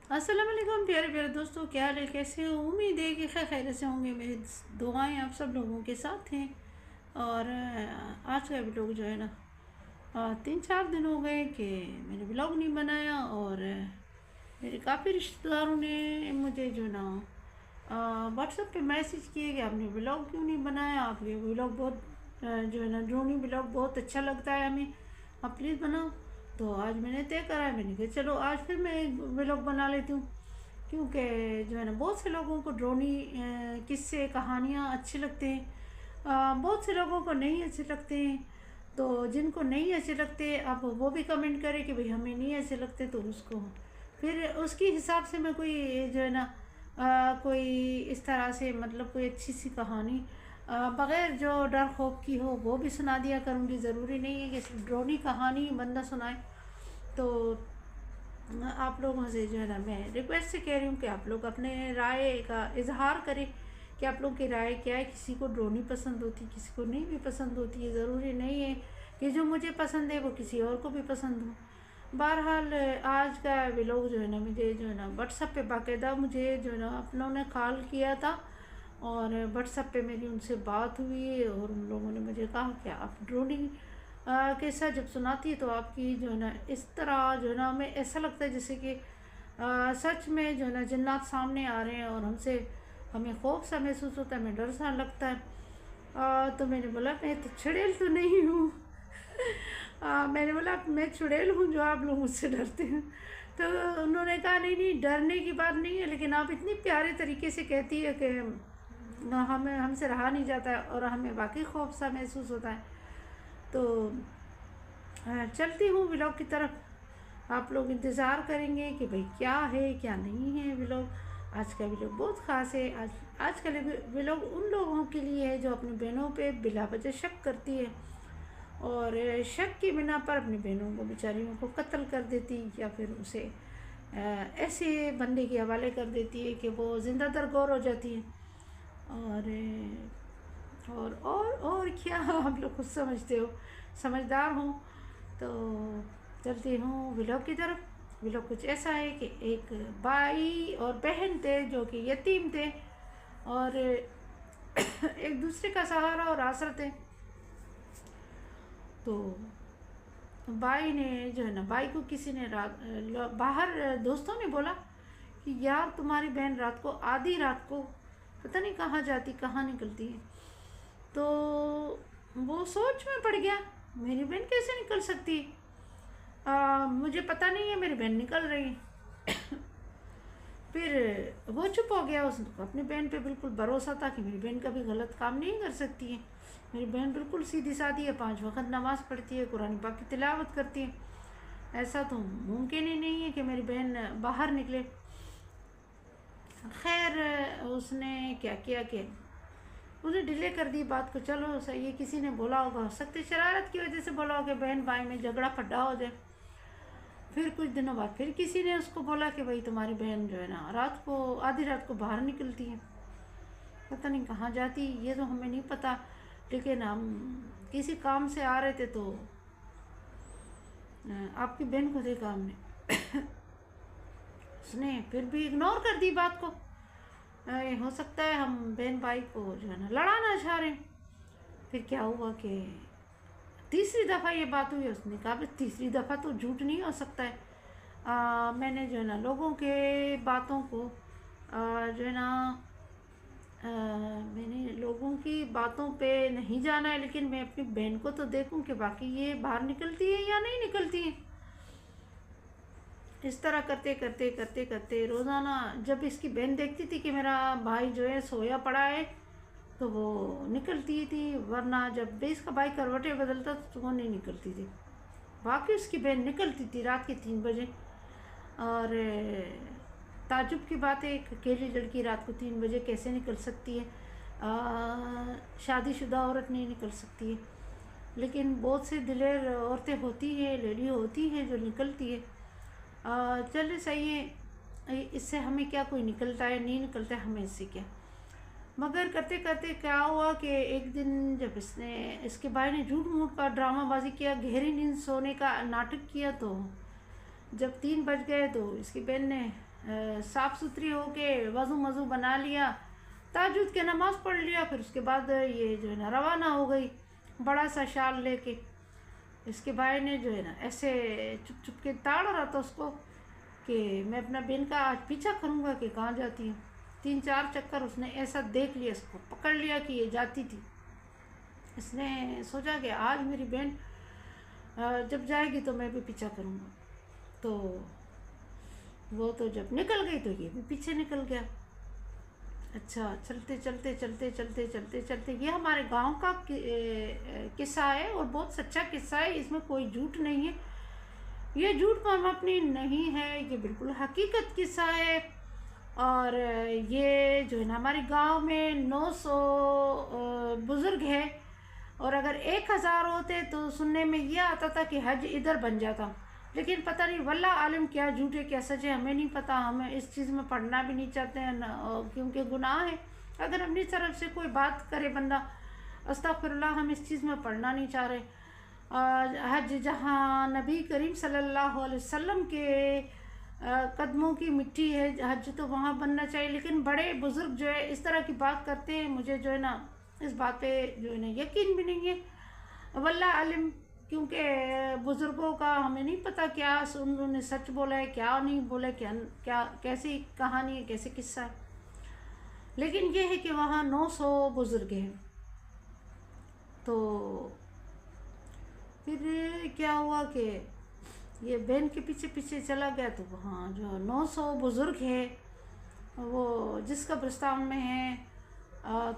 अस्सलाम वालेकुम प्यारे प्यारे दोस्तों, क्या हाल है, कैसे हो? उम्मीद है कि खैर से होंगे। मेरी दुआएं आप सब लोगों के साथ हैं। और आज का व्लॉग जो है ना, 3-4 दिन हो गए कि मैंने व्लॉग नहीं बनाया। और मेरे काफ़ी रिश्तेदारों ने मुझे जो ना व्हाट्सएप पे मैसेज किए कि आपने व्लॉग क्यों नहीं बनाया, आप ये व्लॉग बहुत जो है ना ड्रोनी व्लॉग बहुत अच्छा लगता है हमें, आप प्लीज़ बनाओ। तो आज मैंने तय करा है, मैंने कहा चलो आज फिर मैं एक व्लॉग बना लेती हूँ। क्योंकि जो है ना बहुत से लोगों को ड्रोनी किस्से कहानियाँ अच्छे लगते हैं, बहुत से लोगों को नहीं अच्छे लगते हैं। तो जिनको नहीं अच्छे लगते आप वो भी कमेंट करें कि भाई हमें नहीं अच्छे लगते, तो उसको फिर उसके हिसाब से मैं कोई जो है ना कोई इस तरह से मतलब कोई अच्छी सी कहानी बग़ैर जो डर खौफ की हो वो भी सुना दिया करूँगी। ज़रूरी नहीं है कि सिर्फ ड्रोनी कहानी बंदा सुनाए। तो आप लोगों से जो है ना मैं रिक्वेस्ट से कह रही हूँ कि आप लोग अपने राय का इजहार करें कि आप लोग की राय क्या है। किसी को ड्रोनी पसंद होती, किसी को नहीं भी पसंद होती है। ज़रूरी नहीं है कि जो मुझे पसंद है वो किसी और को भी पसंद हो। बहरहाल आज का व्लॉग जो है ना मुझे जो है ना व्हाट्सएप पे बाकायदा मुझे जो है ना अपनों ने कॉल किया था, और व्हाट्सएप पे मेरी उनसे बात हुई और उन लोगों ने मुझे कहा कि आप ड्रोनी किस्सा जब सुनाती है तो आपकी जो है ना इस तरह जो है ना हमें ऐसा लगता है जैसे कि सच में जो है ना जिन्नात सामने आ रहे हैं और हमें खौफ सा महसूस होता है, हमें डर सा लगता है। तो मैंने बोला मैं तो चुड़ैल तो नहीं हूँ। मैंने बोला मैं चुड़ैल हूँ जो आप लोग मुझसे डरते हैं। तो उन्होंने कहा नहीं नहीं, डरने की बात नहीं है, लेकिन आप इतनी प्यारे तरीके से कहती है कि हमें हमसे रहा नहीं जाता है और हमें वाकई खौफ सा महसूस होता है। तो चलती हूँ व्लॉग की तरफ। आप लोग इंतज़ार करेंगे कि भाई क्या है क्या नहीं है व्लॉग। आज का व्लॉग बहुत ख़ास है। आज का व्लॉग उन लोगों के लिए है जो अपनी बहनों पे बिला वजह शक करती है और शक की बिना पर अपनी बहनों को बेचारियों को कत्ल कर देती या फिर उसे ऐसे बंदे के हवाले कर देती है कि वो ज़िंदा दरगोर हो जाती है। और क्या आप लोग खुद समझते हो, समझदार हूँ। तो चलती हूँ व्लॉग की तरफ। व्लॉग कुछ ऐसा है कि एक भाई और बहन थे जो कि यतीम थे और एक दूसरे का सहारा और आसरा थे। तो भाई ने जो है ना, भाई को किसी ने बाहर दोस्तों ने बोला कि यार तुम्हारी बहन रात को आधी रात को पता नहीं कहाँ जाती कहाँ निकलती है। तो वो सोच में पड़ गया, मेरी बहन कैसे निकल सकती, मुझे पता नहीं है, मेरी बहन निकल रही है। फिर वो चुप हो गया। उसको अपनी बहन पे बिल्कुल भरोसा था कि मेरी बहन कभी गलत काम नहीं कर सकती है। मेरी बहन बिल्कुल सीधी सादी है, 5 वक्त नमाज़ पढ़ती है, कुरान पाक की तिलावत करती है। ऐसा तो मुमकिन ही नहीं है कि मेरी बहन बाहर निकले। खैर उसने क्या किया कि उसने डिले कर दी बात को। चलो सही है, किसी ने बोला होगा, सख्त शरारत की वजह से बोला होगा बहन भाई में झगड़ा फड्डा हो जाए। फिर कुछ दिनों बाद फिर किसी ने उसको बोला कि भाई तुम्हारी बहन जो है ना रात को आधी रात को बाहर निकलती है, पता नहीं कहाँ जाती, ये तो हमें नहीं पता। लेकिन हम किसी काम से आ रहे थे तो आपकी बहन को देखा हमने। उसने फिर भी इग्नोर कर दी बात को। हो सकता है हम बहन भाई को जो है ना लड़ाना चाह रहे हैं। फिर क्या हुआ कि तीसरी दफ़ा ये बात हुई। उसने कहा बस तीसरी दफ़ा तो झूठ नहीं हो सकता है। मैंने जो है ना लोगों के बातों को जो है ना मैंने लोगों की बातों पे नहीं जाना है, लेकिन मैं अपनी बहन को तो देखूं कि बाकी ये बाहर निकलती है या नहीं निकलती है। इस तरह करते करते करते करते रोज़ाना जब इसकी बहन देखती थी कि मेरा भाई जो है सोया पड़ा है तो वो निकलती थी, वरना जब भी इसका भाई करवटें बदलता तो वो नहीं निकलती थी। बाकी उसकी बहन निकलती थी रात के 3 बजे। और ताजुब की बात है, एक अकेली लड़की रात को 3 बजे कैसे निकल सकती है। शादीशुदा औरत नहीं निकल सकती है, लेकिन बहुत से दिलेर औरतें होती हैं, लेडी होती हैं जो निकलती है। चलिए सही है, इससे हमें क्या, कोई निकलता है नहीं निकलता है हमें इससे क्या। मगर करते करते क्या हुआ कि एक दिन जब इसके भाई ने झूठ मूठ का ड्रामाबाजी किया, गहरी नींद सोने का नाटक किया, तो जब 3 बज गए तो इसकी बहन ने साफ़ सुथरी हो के वज़ू मज़ू बना लिया, ताजुद के नमाज़ पढ़ लिया। फिर उसके बाद ये जो है ना रवाना हो गई बड़ा सा शाल लेके। इसके भाई ने जो है ना ऐसे चुप चुप के ताड़ रहा था उसको कि मैं अपना बहन का आज पीछा करूँगा कि कहाँ जाती है। 3-4 चक्कर उसने ऐसा देख लिया, इसको पकड़ लिया कि ये जाती थी। इसने सोचा कि आज मेरी बहन जब जाएगी तो मैं भी पीछा करूँगा। तो वो तो जब निकल गई तो ये भी पीछे निकल गया। अच्छा, चलते चलते चलते चलते चलते चलते ये हमारे गांव का किस्सा है और बहुत सच्चा किस्सा है, इसमें कोई झूठ नहीं है, ये झूठ अपनी नहीं है, ये बिल्कुल हकीकत किस्सा है। और ये जो है ना हमारे गांव में 900 बुज़ुर्ग हैं और अगर 1000 होते तो सुनने में ये आता था कि हज इधर बन जाता। लेकिन पता नहीं वल्लाह आलिम क्या झूठ है क्या सच है हमें नहीं पता। हमें इस चीज़ में पढ़ना भी नहीं चाहते हैं क्योंकि गुनाह है। अगर अपनी तरफ से कोई बात करे बंदा अस्तगफिरुल्लाह, हम इस चीज़ में पढ़ना नहीं चाह रहे। हज जहाँ नबी करीम सल्लल्लाहु अलैहि वसल्लम के कदमों की मिट्टी है, हज तो वहाँ बनना चाहिए। लेकिन बड़े बुज़ुर्ग जो है इस तरह की बात करते हैं, मुझे जो है ना इस बात पे जो है ना यकीन भी नहीं है वल्लाह आलिम, क्योंकि बुज़ुर्गों का हमें नहीं पता क्या उन्होंने सच बोला है क्या नहीं बोला है, क्या कैसी कहानी है कैसे किस्सा है। लेकिन ये है कि वहाँ 900 बुज़ुर्ग हैं। तो फिर क्या हुआ कि ये बहन के पीछे पीछे चला गया। तो वहाँ जो 900 बुज़ुर्ग है वो जिस कब्रिस्तान में है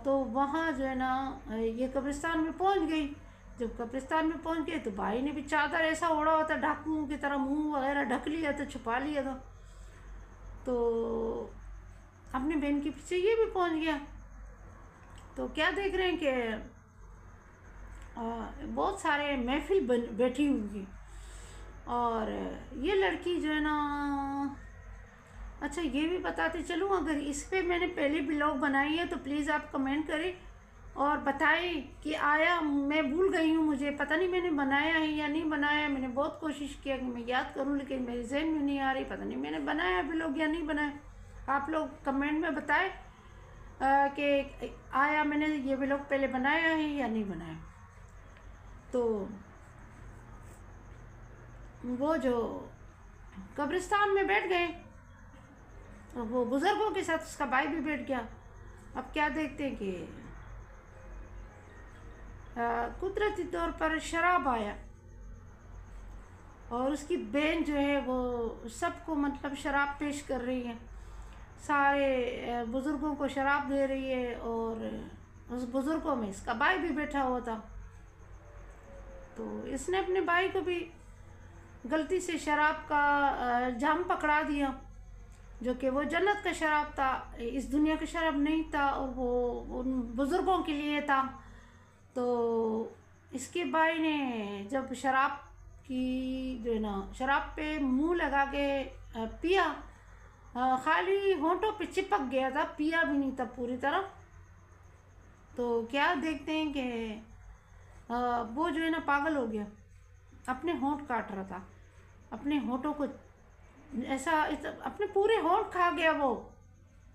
तो वहाँ जो है ना ये कब्रिस्तान में पहुँच गई। जब कब्रिस्तान में पहुँच गए तो भाई ने भी चादर ऐसा ओढ़ा होता डाकुओं की तरह, मुंह वगैरह ढक लिया था, छुपा लिया था। तो अपनी बहन के पीछे ये भी पहुँच गया। तो क्या देख रहे हैं कि बहुत सारे महफिल बैठी हुई और ये लड़की जो है ना, अच्छा ये भी बताते चलूँ, अगर इस पे मैंने पहले ब्लॉग बनाई है तो प्लीज़ आप कमेंट करें और बताएं कि आया मैं भूल गई हूँ, मुझे पता नहीं मैंने बनाया है या नहीं बनाया। मैंने बहुत कोशिश किया कि मैं याद करूँ लेकिन मेरे जहन में नहीं आ रही, पता नहीं मैंने बनाया ब्लॉग या नहीं बनाया। आप लोग कमेंट में बताएं कि आया मैंने ये ब्लॉग पहले बनाया है या नहीं बनाया। तो वो जो कब्रिस्तान में बैठ गए, वो बुज़ुर्गों के साथ उसका भाई भी बैठ गया। अब क्या देखते हैं कि कुदरती तौर पर शराब आया और उसकी बहन जो है वो सबको मतलब शराब पेश कर रही है, सारे बुज़ुर्गों को शराब दे रही है। और उस बुज़ुर्गों में इसका भाई भी बैठा हुआ था। तो इसने अपने भाई को भी गलती से शराब का जाम पकड़ा दिया, जो कि वो जन्नत का शराब था, इस दुनिया का शराब नहीं था और वो उन बुज़ुर्गों के लिए था। तो इसके भाई ने जब शराब की जो है ना शराब पे मुंह लगा के पिया, खाली होंठों पे चिपक गया था, पिया भी नहीं था पूरी तरह। तो क्या देखते हैं कि वो जो है ना पागल हो गया, अपने होंठ काट रहा था, अपने होंठों को ऐसा अपने पूरे होंठ खा गया, वो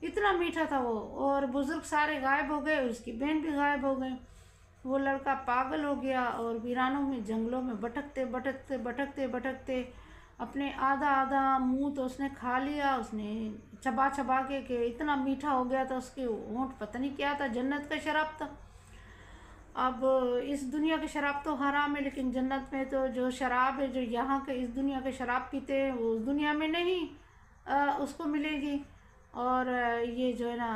इतना मीठा था वो। और बुज़ुर्ग सारे गायब हो गए, उसकी बहन भी गायब हो गई। वो लड़का पागल हो गया और वीरानों में जंगलों में भटकते भटकते भटकते भटकते अपने आधा आधा मुंह तो उसने खा लिया, उसने चबा चबा के इतना मीठा हो गया था उसके होंठ, पता नहीं क्या था, जन्नत का शराब था। अब इस दुनिया की शराब तो हराम है, लेकिन जन्नत में तो जो शराब है जो यहाँ के इस दुनिया के शराब पीते हैं वो उस दुनिया में नहीं उसको मिलेगी। और ये जो है ना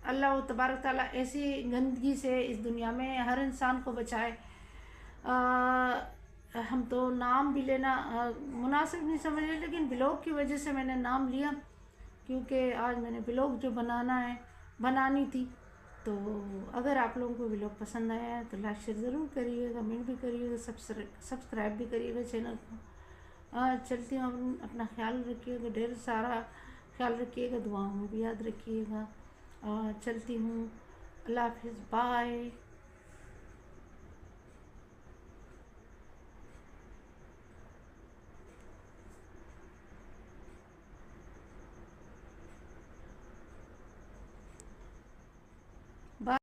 अल्लाह तबारक ताला ऐसी गंदगी से इस दुनिया में हर इंसान को बचाए। हम तो नाम भी लेना मुनासिब नहीं समझ रहे, लेकिन ब्लॉग की वजह से मैंने नाम लिया, क्योंकि आज मैंने ब्लॉग जो बनानी थी। तो अगर आप लोगों को ब्लॉग पसंद आया है तो लाइक शेयर ज़रूर करिएगा, कमेंट भी करिएगा, सब्सक्राइब भी करिएगा चैनल को। चलती हूँ, अपना ख्याल रखिएगा, ढेर सारा ख्याल रखिएगा, दुआओं में भी याद रखिएगा। चलती हूँ, अल्लाह हाफिज़, बाय।